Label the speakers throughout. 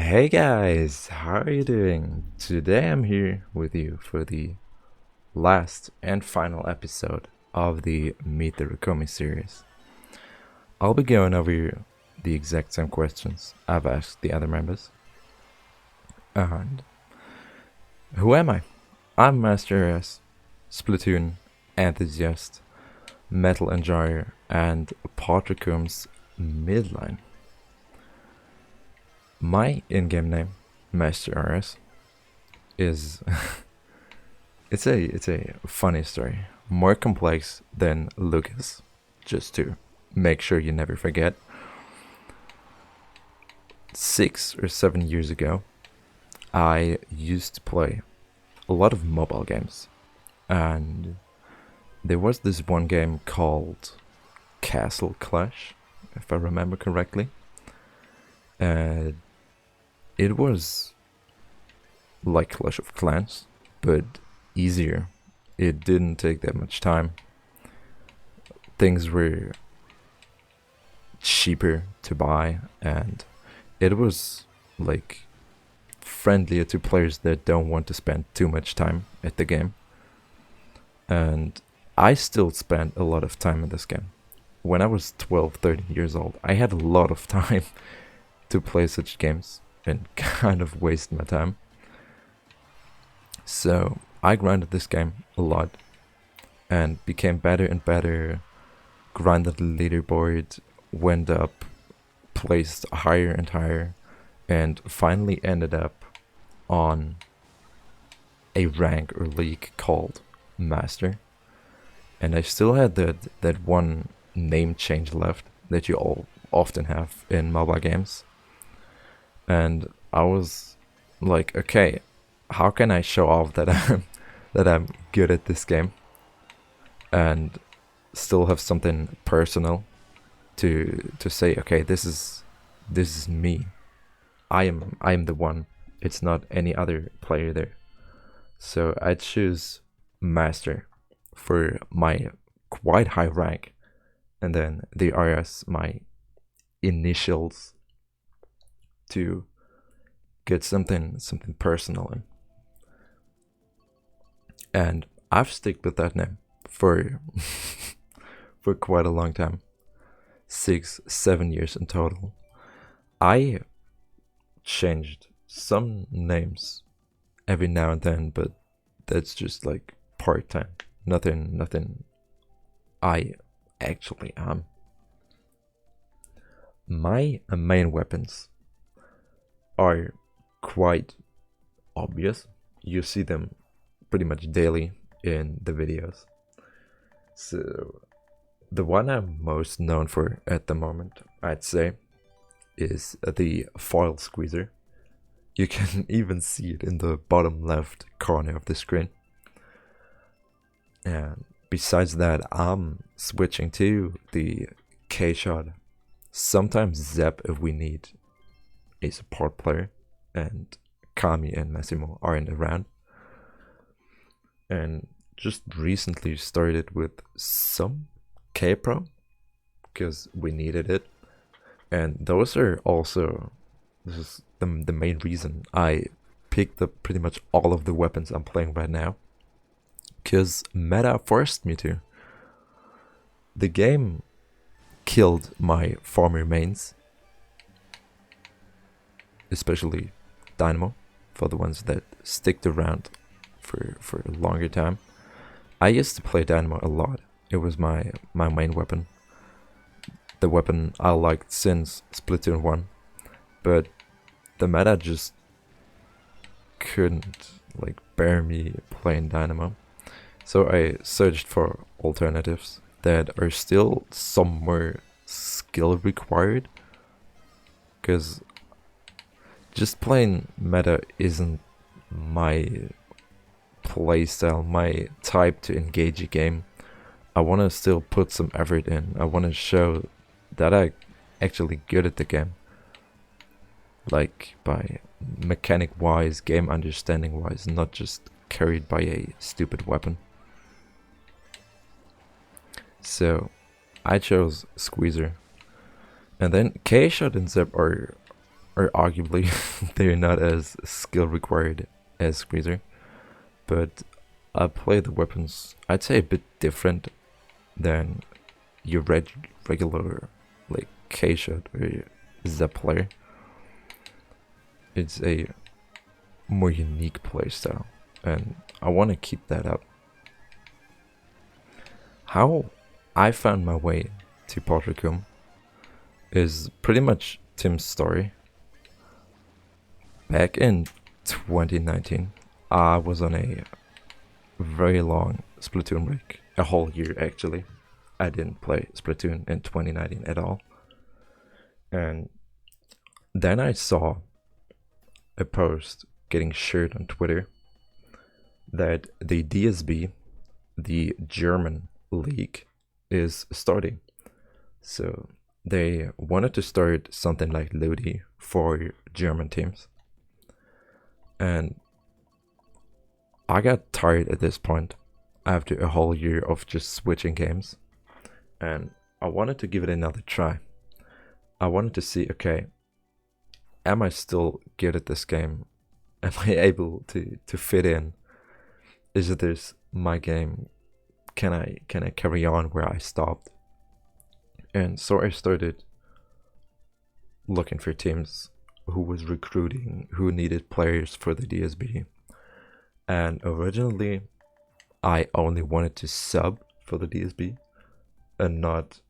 Speaker 1: Hey guys, how are you doing? Today I'm here with you for the last and final episode of the Meet the Rakoomies series. I'll be going over the exact same questions I've asked the other members. And who am I? I'm MasterRS, Splatoon enthusiast, metal enjoyer, and Rakoomies midline. My in-game name, MasterRS, is it's a funny story, more complex than Lucas. Just to make sure you never forget. 6 or 7 years ago, I used to play a lot of mobile games, and there was this one game called Castle Clash, if I remember correctly. It was like Clash of Clans, but easier. It didn't take that much time. Things were cheaper to buy, and it was like friendlier to players that don't want to spend too much time at the game. And I still spent a lot of time in this game. When I was 12, 13 years old, I had a lot of time to play such games and kind of waste my time. So I grinded this game a lot and became better and better, grinded the leaderboard, went up, placed higher and higher, and finally ended up on a rank or league called Master. And I still had that one name change left that you all often have in mobile games. And I was like, okay, how can I show off that I'm good at this game and still have something personal to say, okay, this is me. I am the one. It's not any other player there. So I choose Master for my quite high rank, and then the RS my initials to get something personal in. And I've stuck with that name for for quite a long time. 6, 7 years in total. I changed some names every now and then, but that's just like part-time. Nothing I actually am. My main weapons are quite obvious. You see them pretty much daily in the videos. So the one I'm most known for at the moment, I'd say, is the foil squeezer. You can even see it in the bottom left corner of the screen. And besides that, I'm switching to the K-shot. Sometimes Zep if we need a support player, and Kami and Massimo aren't around. And just recently started with some K-Pro because we needed it. And those are also, this is the main reason I picked up pretty much all of the weapons I'm playing right now, because meta forced me to. The game killed my former mains, especially Dynamo, for the ones that sticked around for a longer time. I used to play Dynamo a lot. It was my main weapon, the weapon I liked since Splatoon 1, but the meta just couldn't like bear me playing Dynamo. So I searched for alternatives that are still somewhere skill required, because just playing meta isn't my playstyle, my type to engage a game. I want to still put some effort in. I want to show that I actually good at the game, like by mechanic wise, game understanding wise, not just carried by a stupid weapon. So I chose Squeezer, and then K-Shot and Zep are or arguably they're not as skill required as Squeezer, but I play the weapons, I'd say, a bit different than your regular like K-shot or Zep player. It's a more unique playstyle, and I want to keep that up. How I found my way to Pottercombe is pretty much Tim's story. Back in 2019, I was on a very long Splatoon break, a whole year actually. I didn't play Splatoon in 2019 at all. And then I saw a post getting shared on Twitter that the DSB, the German league, is starting. So they wanted to start something like Lodi for German teams. And I got tired at this point after a whole year of just switching games. And I wanted to give it another try. I wanted to see, okay, am I still good at this game? Am I able to fit in? Is this my game? Can I carry on where I stopped? And so I started looking for teams who was recruiting, who needed players for the DSB. And originally, I only wanted to sub for the DSB and not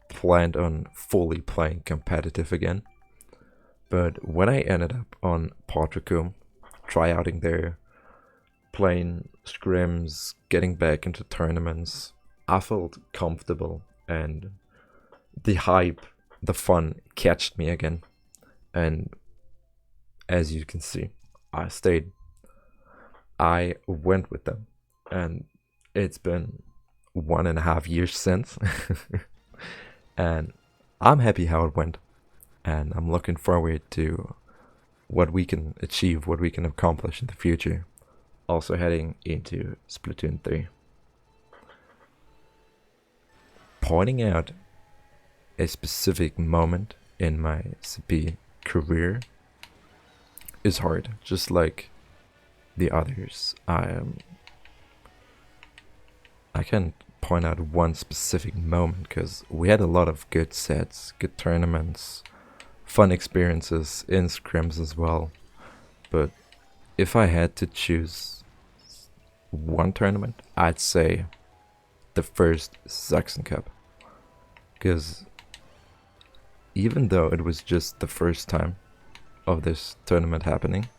Speaker 1: planned on fully playing competitive again. But when I ended up on Pottercombe, tryouting there, playing scrims, getting back into tournaments, I felt comfortable, and the hype, the fun catched me again. And as you can see, I stayed. I went with them, and it's been 1.5 years since. And I'm happy how it went, and I'm looking forward to what we can achieve, what we can accomplish in the future. Also heading into Splatoon 3. Pointing out a specific moment in my CP career is hard, just like the others. I can't point out one specific moment because we had a lot of good sets, good tournaments, fun experiences in scrims as well. But if I had to choose one tournament, I'd say the first Sachsen Cup. Because even though it was just the first time of this tournament happening,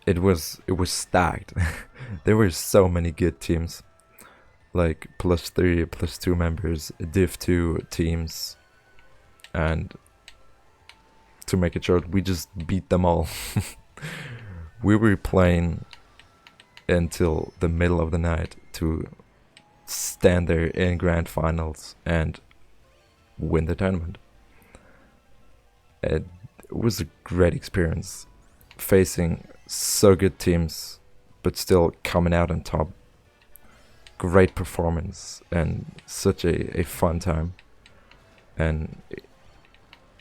Speaker 1: it was stacked. There were so many good teams, like +3, +2 members, Div 2 teams, and to make it short, we just beat them all. We were playing until the middle of the night to stand there in grand finals and win the tournament. It was a great experience, facing so good teams, but still coming out on top. Great performance and such a fun time. And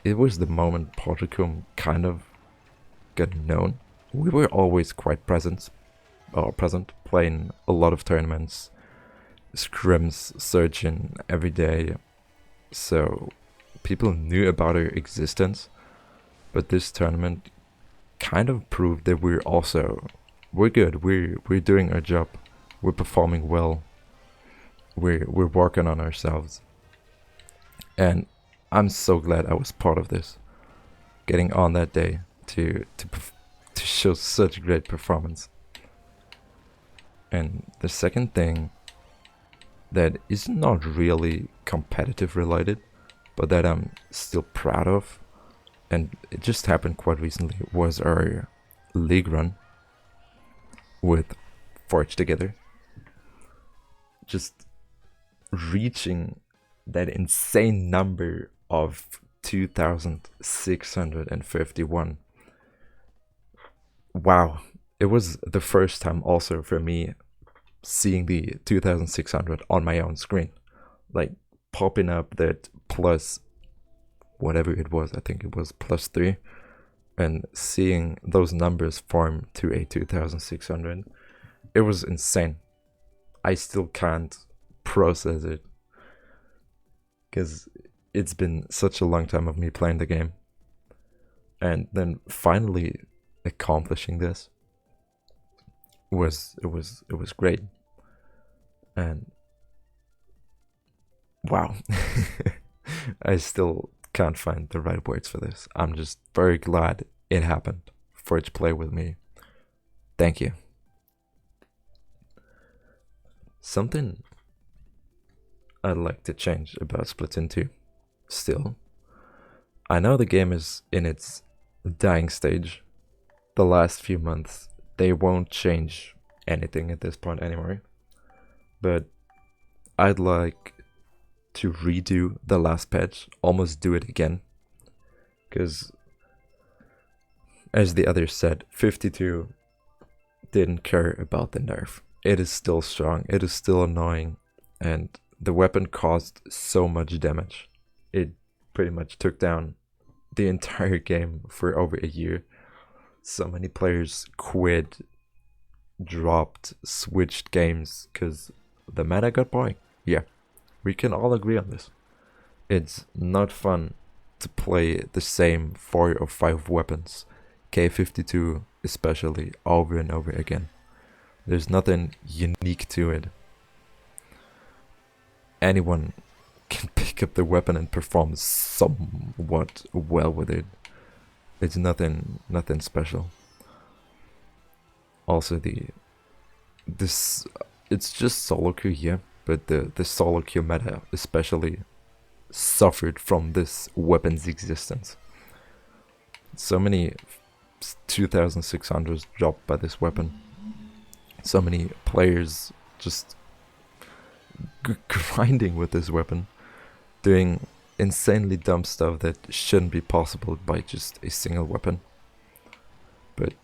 Speaker 1: it was the moment Pottercombe kind of got known. We were always quite present, playing a lot of tournaments, scrims, searching every day. So people knew about our existence, but this tournament kind of proved that we're good. We're doing our job. We're performing well. We're working on ourselves. And I'm so glad I was part of this. Getting on that day to show such great performance. And the second thing that is not really competitive related, but that I'm still proud of, and it just happened quite recently, was our league run with Forge Together. Just reaching that insane number of 2,651. Wow, it was the first time also for me seeing the 2,600 on my own screen, like popping up that plus whatever it was. I think it was +3 and seeing those numbers form to a 2600, it was insane. I still can't process it, because it's been such a long time of me playing the game, and then finally accomplishing this was great. And wow. I still can't find the right words for this. I'm just very glad it happened for it to play with me. Thank you. Something I'd like to change about Splatoon 2 still. I know the game is in its dying stage. The last few months, they won't change anything at this point anymore. But I'd like to redo the last patch, almost do it again. Because, as the others said, 52 didn't care about the nerf. It is still strong, it is still annoying, and the weapon caused so much damage. It pretty much took down the entire game for over a year. So many players quit, dropped, switched games because the meta got boring. Yeah, we can all agree on this. It's not fun to play the same 4 or 5 weapons, K52 especially, over and over again. There's nothing unique to it. Anyone can pick up the weapon and perform somewhat well with it. It's nothing special. Also it's just solo queue, yeah, but the solo queue meta especially suffered from this weapon's existence. So many 2600s dropped by this weapon. So many players just grinding with this weapon, doing insanely dumb stuff that shouldn't be possible by just a single weapon. But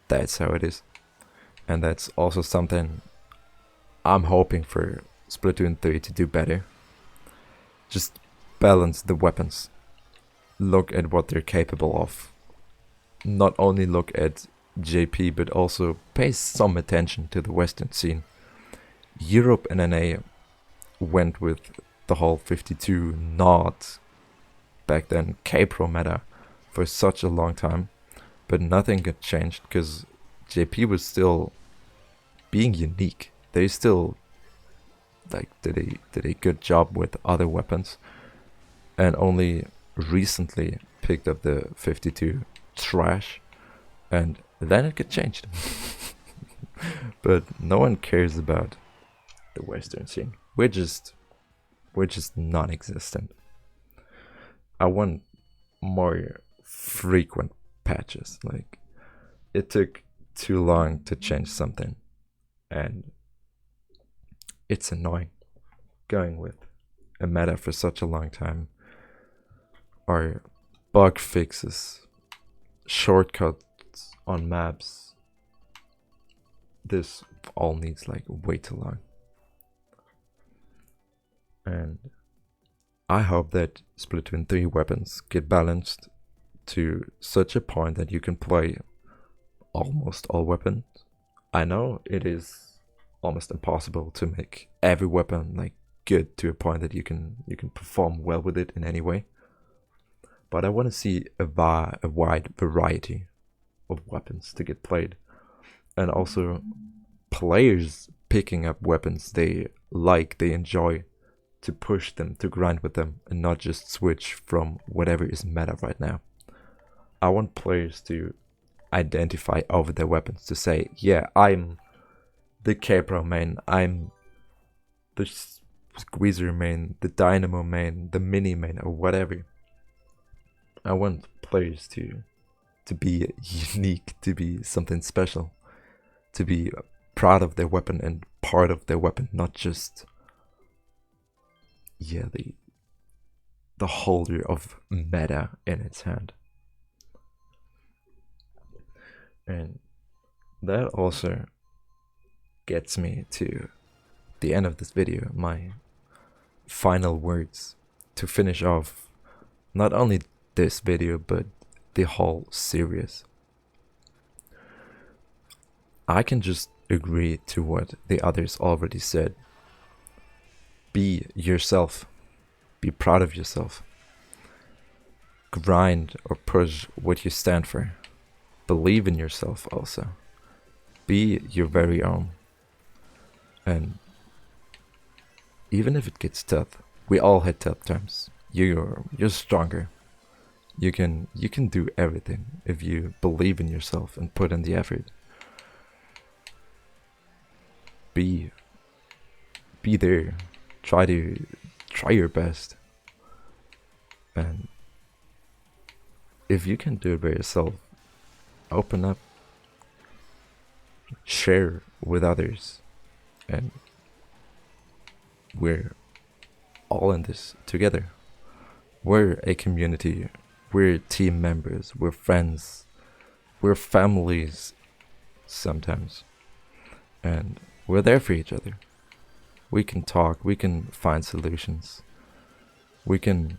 Speaker 1: that's how it is. And that's also something I'm hoping for Splatoon 3 to do better. Just balance the weapons. Look at what they're capable of. Not only look at JP, but also pay some attention to the Western scene. Europe and NA went with the whole 52 not back then K-Pro meta for such a long time, but nothing got changed because JP was still being unique. They still did a good job with other weapons, and only recently picked up the 52 trash, and then it got changed. But no one cares about the Western scene. We're just non-existent. I want more frequent patches. Like, it took too long to change something, and it's annoying going with a meta for such a long time. Or bug fixes, shortcuts on maps. This all needs like way too long. And I hope that Splatoon 3 weapons get balanced to such a point that you can play almost all weapons. I know it is almost impossible to make every weapon like good to a point that you can perform well with it in any way. But I want to see a wide variety of weapons to get played, and also players picking up weapons they like, they enjoy, to push them, to grind with them, and not just switch from whatever is meta right now. I want players to identify over their weapons, to say, yeah, I'm the K-Pro main, I'm the Squeezer main, the Dynamo main, the Mini main, or whatever. I want players to be unique, to be something special, to be proud of their weapon and part of their weapon, not just the holder of meta in its hand. And that also gets me to the end of this video, my final words to finish off not only this video but the whole series. I can just agree to what the others already said. Be yourself. Be proud of yourself. Grind or push what you stand for. Believe in yourself also. Be your very own. And even if it gets tough, we all had tough times. You're stronger. You can do everything if you believe in yourself and put in the effort. Be there. Try your best. And if you can do it by yourself, open up, share with others, and we're all in this together. We're a community, we're team members, we're friends, we're families sometimes, and we're there for each other. We can talk, we can find solutions, we can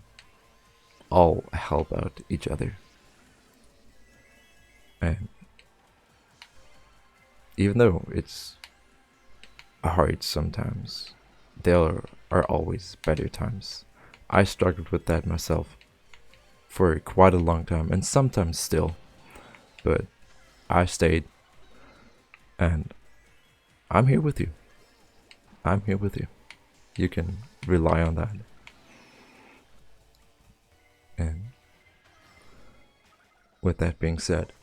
Speaker 1: all help out each other. And even though it's hard sometimes, there are always better times. I struggled with that myself for quite a long time, and sometimes still, but I stayed, and I'm here with you. I'm here with you. You can rely on that. And with that being said,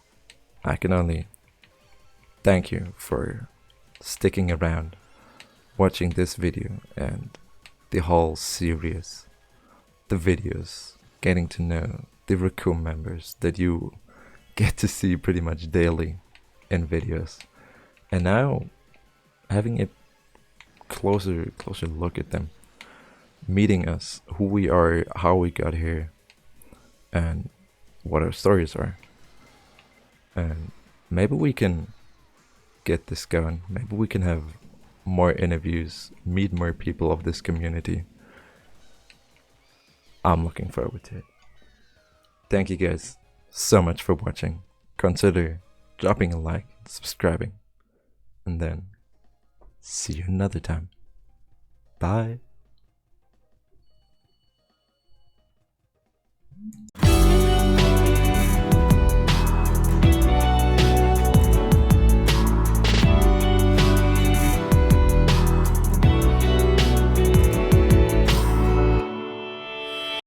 Speaker 1: I can only thank you for sticking around, watching this video and the whole series, the videos, getting to know the Raccoon members that you get to see pretty much daily in videos, and now having a closer look at them, meeting us, who we are, how we got here, and what our stories are. And maybe we can get this going. Maybe we can have more interviews, meet more people of this community. I'm looking forward to it. Thank you guys so much for watching. Consider dropping a like, subscribing, and then see you another time. Bye.